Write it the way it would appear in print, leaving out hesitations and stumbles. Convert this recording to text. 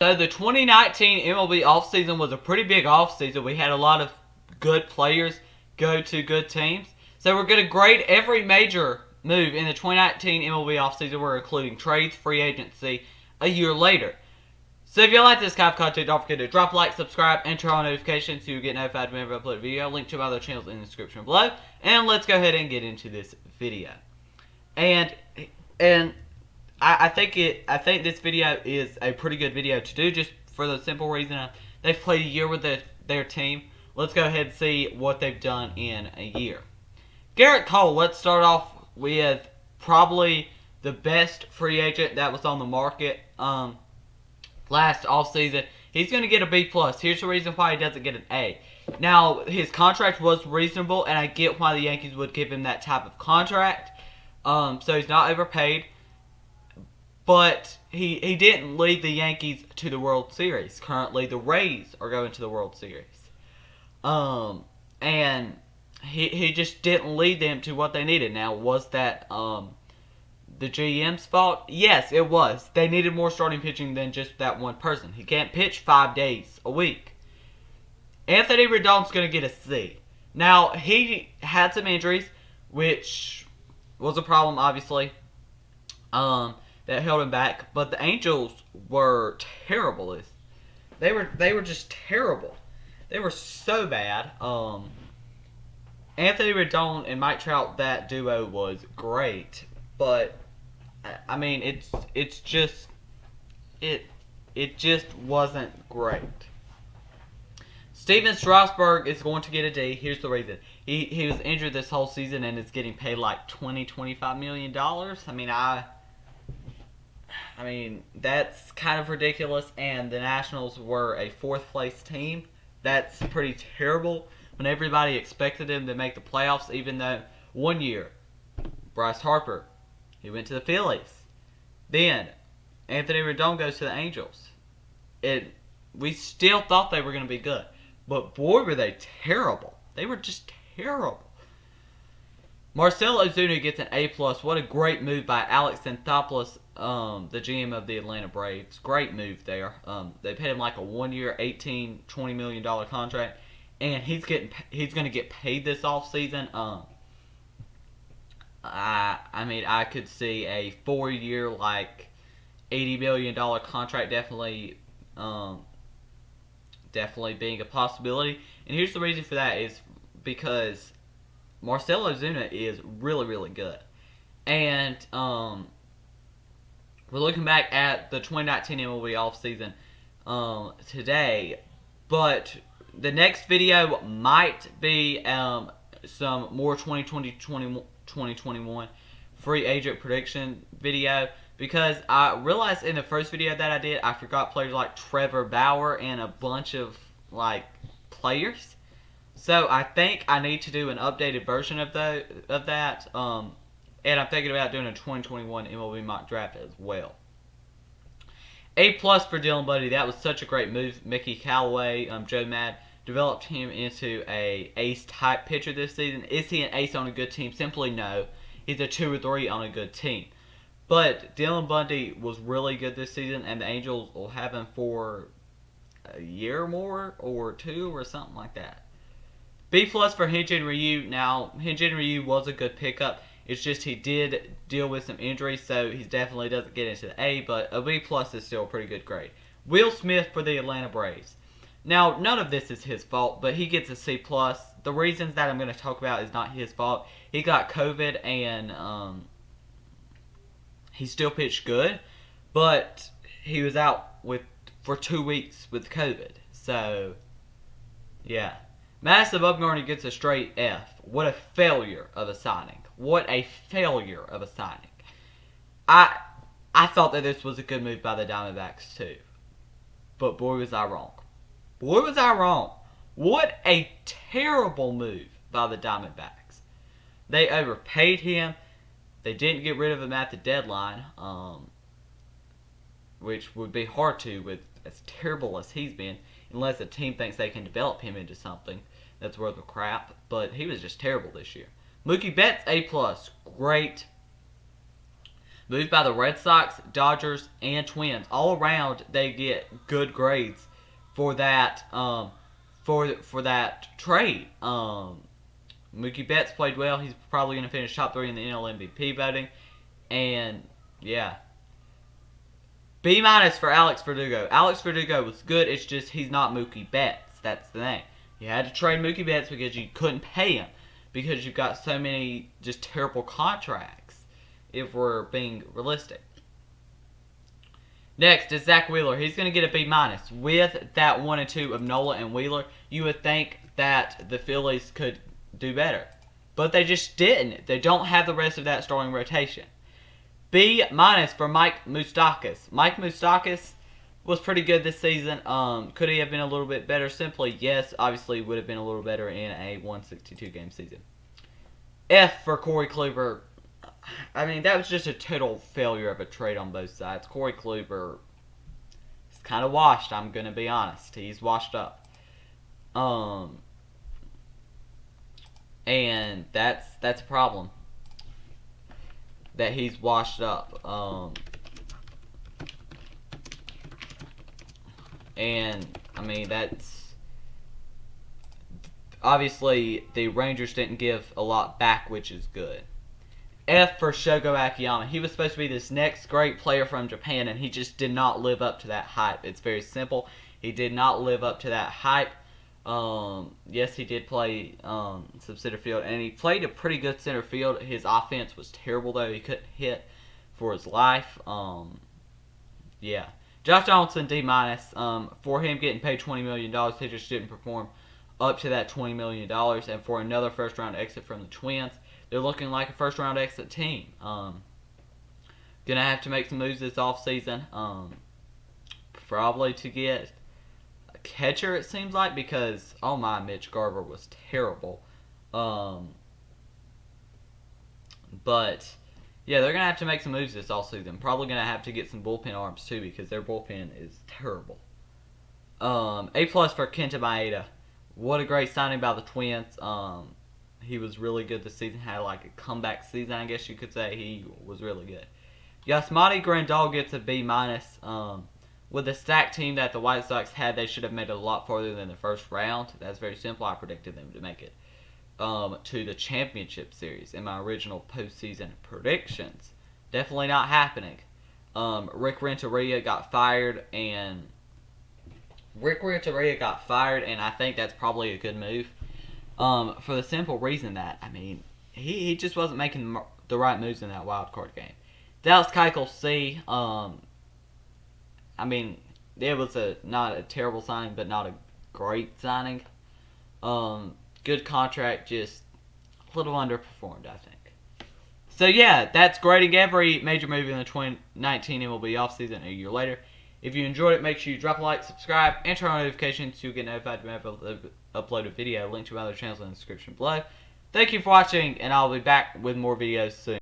So the 2019 MLB offseason was a pretty big offseason. We had a lot of good players go to good teams. So we're going to grade every major move in the 2019 MLB offseason. We're including trades, free agency a year later. So if you like this kind of content, don't forget to drop a like, subscribe, and turn on notifications so you get notified whenever I upload a video. Link to my other channels in the description below. And let's go ahead and get into this video. And I think this video is a pretty good video to do, just for the simple reason they've played a year with their team. Let's go ahead and see what they've done in a year. Garrett Cole, let's start off with probably the best free agent that was on the market last offseason. He's going to get a B+. Here's the reason why he doesn't get an A. Now, his contract was reasonable, and I get why the Yankees would give him that type of contract. So he's not overpaid. But he didn't lead the Yankees to the World Series. Currently, the Rays are going to the World Series. And he just didn't lead them to what they needed. Now, was that the GM's fault? Yes, it was. They needed more starting pitching than just that one person. He can't pitch 5 days a week. Anthony Rendon's going to get a C. Now, he had some injuries, which was a problem, obviously. That held him back. But the Angels were terrible. They were just terrible. They were so bad. Anthony Rendon and Mike Trout, that duo was great. But I mean, it just wasn't great. Steven Strasburg is going to get a D. Here's the reason. He was injured this whole season and is getting paid like $25 million. I mean, that's kind of ridiculous, and the Nationals were a 4th place team. That's pretty terrible when everybody expected them to make the playoffs, even though one year, Bryce Harper, he went to the Phillies. Then, Anthony Rendon goes to the Angels. We still thought they were going to be good, but boy, were they terrible. They were just terrible. Marcell Ozuna gets an A+. What a great move by Alex Anthopoulos, the GM of the Atlanta Braves. Great move there. They paid him like a 1-year, $20 million contract, and he's going to get paid this offseason. I mean, I could see a 4-year, like $80 million contract definitely being a possibility. And here's the reason for that is because Marcell Ozuna is really, really good. And we're looking back at the 2019 MLB offseason today. But the next video might be some more 2020-2021 free agent prediction video. Because I realized in the first video that I did, I forgot players like Trevor Bauer and a bunch of like players. So I think I need to do an updated version of that. And I'm thinking about doing a 2021 MLB mock draft as well. A+ for Dylan Bundy. That was such a great move. Mickey Callaway, Joe Mad developed him into a ace type pitcher this season. Is he an ace on a good team? Simply no. He's a 2 or 3 on a good team. But Dylan Bundy was really good this season, and the Angels will have him for a year more or 2 or something like that. B+ for Hyun-Jin Ryu. Now, Hyun-Jin Ryu was a good pickup. It's just he did deal with some injuries, so he definitely doesn't get into the A, but a B+ is still a pretty good grade. Will Smith for the Atlanta Braves. Now, none of this is his fault, but he gets a C+. The reasons that I'm going to talk about is not his fault. He got COVID, and he still pitched good, but he was out for 2 weeks with COVID. So, yeah. Madison Bumgarner gets a straight F. What a failure of a signing. What a failure of a signing. I thought that this was a good move by the Diamondbacks too. But boy was I wrong. Boy was I wrong. What a terrible move by the Diamondbacks. They overpaid him. They didn't get rid of him at the deadline. Which would be hard to with as terrible as he's been. Unless a team thinks they can develop him into something that's worth a crap. But he was just terrible this year. Mookie Betts, A+. Great moved by the Red Sox, Dodgers, and Twins. All around, they get good grades for that for that trade. Mookie Betts played well. He's probably going to finish top 3 in the NL MVP voting. And, yeah. B- for Alex Verdugo. Alex Verdugo was good. It's just he's not Mookie Betts. That's the thing. You had to trade Mookie Betts because you couldn't pay him. Because you've got so many just terrible contracts, if we're being realistic. Next is Zach Wheeler. He's going to get a B-. With that 1 and 2 of Nola and Wheeler, you would think that the Phillies could do better. But they just didn't. They don't have the rest of that starting rotation. B- for Mike Moustakas. Mike Moustakas was pretty good this season. Could he have been a little bit better? Simply, yes. Obviously, would have been a little better in a 162 game season. F for Corey Kluber. I mean, that was just a total failure of a trade on both sides. Corey Kluber is kind of washed, I'm going to be honest. He's washed up. And that's a problem. That he's washed up. And, I mean, that's... Obviously, the Rangers didn't give a lot back, which is good. F for Shogo Akiyama. He was supposed to be this next great player from Japan, and he just did not live up to that hype. It's very simple. He did not live up to that hype. Yes, he did play some center field, and he played a pretty good center field. His offense was terrible, though. He couldn't hit for his life. Yeah. Josh Donaldson, D-. For him getting paid $20 million, he just didn't perform up to that $20 million. And for another first-round exit from the Twins, they're looking like a first-round exit team. Gonna have to make some moves this offseason. Probably to get a catcher, it seems like, because, oh my, Mitch Garver was terrible. But, yeah, they're gonna have to make some moves this offseason. Probably gonna have to get some bullpen arms, too, because their bullpen is terrible. A+ for Kenta Maeda. What a great signing by the Twins. He was really good this season. Had like a comeback season, I guess you could say. He was really good. Yasmani Grandal gets a B-. With the stacked team that the White Sox had, they should have made it a lot farther than the first round. That's very simple. I predicted them to make it to the championship series in my original postseason predictions. Definitely not happening. Rick Renteria got fired, and I think that's probably a good move. For the simple reason that, I mean, he just wasn't making the right moves in that wild card game. Dallas Keuchel, C. I mean, it was not a terrible signing, but not a great signing. Good contract, just a little underperformed, I think. So yeah, that's grading every major move in the 2019 MLB offseason a year later. If you enjoyed it, make sure you drop a like, subscribe, and turn on notifications so you'll get notified whenever I upload a video. Link to my other channels in the description below. Thank you for watching, and I'll be back with more videos soon.